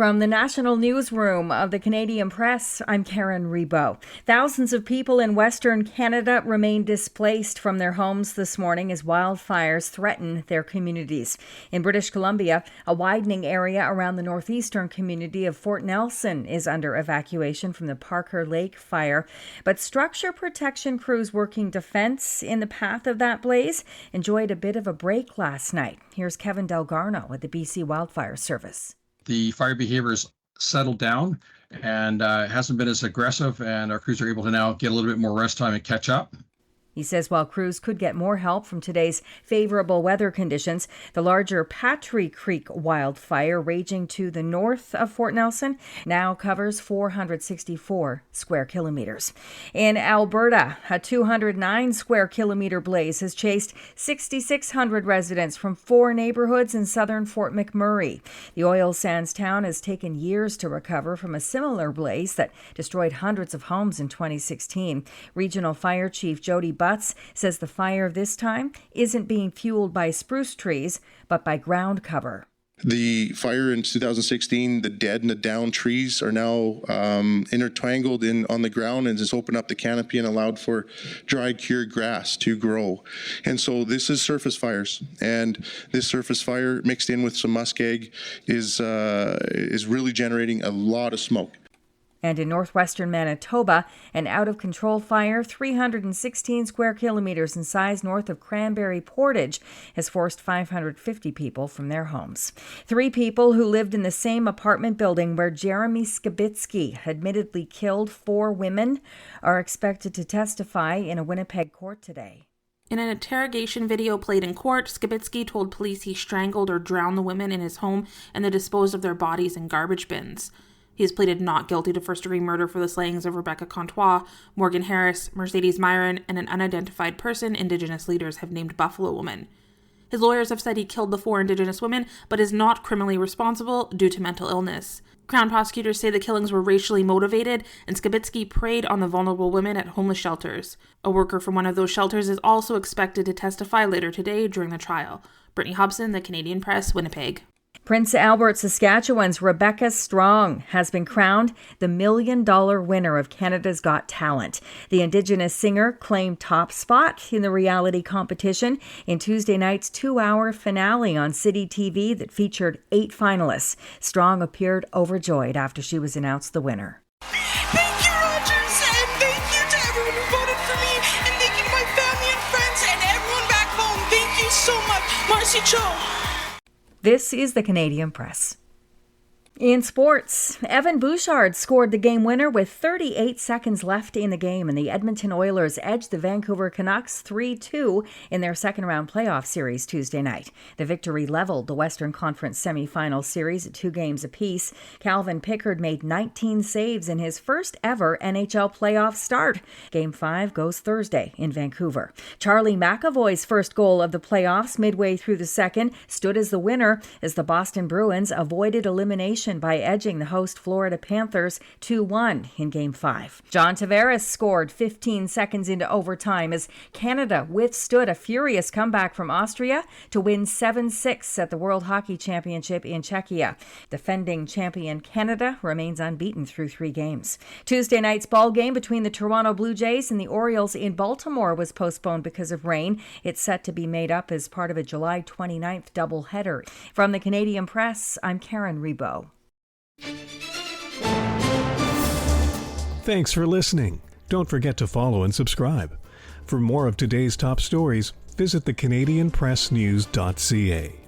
From the National Newsroom of the Canadian Press, I'm Karen Rebo. Thousands of people in Western Canada remain displaced from their homes this morning as wildfires threaten their communities. In British Columbia, a widening area around the northeastern community of Fort Nelson is under evacuation from the Parker Lake fire. But structure protection crews working defense in the path of that blaze enjoyed a bit of a break last night. Here's Kevin Delgarno with the BC Wildfire Service. The fire behavior has settled down and hasn't been as aggressive, and our crews are able to now get a little bit more rest time and catch up. He says while crews could get more help from today's favorable weather conditions, the larger Patry Creek wildfire raging to the north of Fort Nelson now covers 464 square kilometers. In Alberta, a 209 square kilometer blaze has chased 6,600 residents from 4 neighborhoods in southern Fort McMurray. The oil sands town has taken years to recover from a similar blaze that destroyed hundreds of homes in 2016. Regional Fire Chief Jody Butts says the fire this time isn't being fueled by spruce trees, but by ground cover. The fire in 2016, the dead and the down trees are now intertangled on the ground and just opened up the canopy and allowed for dried, cured grass to grow. And so this is surface fires, and this surface fire mixed in with some muskeg is really generating a lot of smoke. And in northwestern Manitoba, an out-of-control fire 316 square kilometers in size north of Cranberry Portage has forced 550 people from their homes. 3 people who lived in the same apartment building where Jeremy Skibitsky admittedly killed 4 women are expected to testify in a Winnipeg court today. In an interrogation video played in court, Skibitsky told police he strangled or drowned the women in his home and then disposed of their bodies in garbage bins. He has pleaded not guilty to first-degree murder for the slayings of Rebecca Comtois, Morgan Harris, Mercedes Myron, and an unidentified person Indigenous leaders have named Buffalo Woman. His lawyers have said he killed the 4 Indigenous women, but is not criminally responsible due to mental illness. Crown prosecutors say the killings were racially motivated, and Skibitsky preyed on the vulnerable women at homeless shelters. A worker from one of those shelters is also expected to testify later today during the trial. Brittany Hobson, The Canadian Press, Winnipeg. Prince Albert, Saskatchewan's Rebecca Strong has been crowned the $1 million winner of Canada's Got Talent. The Indigenous singer claimed top spot in the reality competition in Tuesday night's 2-hour finale on City TV that featured 8 finalists. Strong appeared overjoyed after she was announced the winner. Thank you, Rogers, and thank you to everyone who voted for me, and thank you to my family and friends and everyone back home. Thank you so much. Marcy Cho. This is the Canadian Press. In sports, Evan Bouchard scored the game winner with 38 seconds left in the game, and the Edmonton Oilers edged the Vancouver Canucks 3-2 in their second-round playoff series Tuesday night. The victory leveled the Western Conference semifinal series at 2 games apiece. Calvin Pickard made 19 saves in his first-ever NHL playoff start. Game 5 goes Thursday in Vancouver. Charlie McAvoy's first goal of the playoffs midway through the second stood as the winner as the Boston Bruins avoided elimination by edging the host Florida Panthers 2-1 in Game 5. John Tavares scored 15 seconds into overtime as Canada withstood a furious comeback from Austria to win 7-6 at the World Hockey Championship in Czechia. Defending champion Canada remains unbeaten through 3 games. Tuesday night's ball game between the Toronto Blue Jays and the Orioles in Baltimore was postponed because of rain. It's set to be made up as part of a July 29th doubleheader. From the Canadian Press, I'm Karen Rebo. Thanks for listening. Don't forget to follow and subscribe. For more of today's top stories, visit thecanadianpressnews.ca.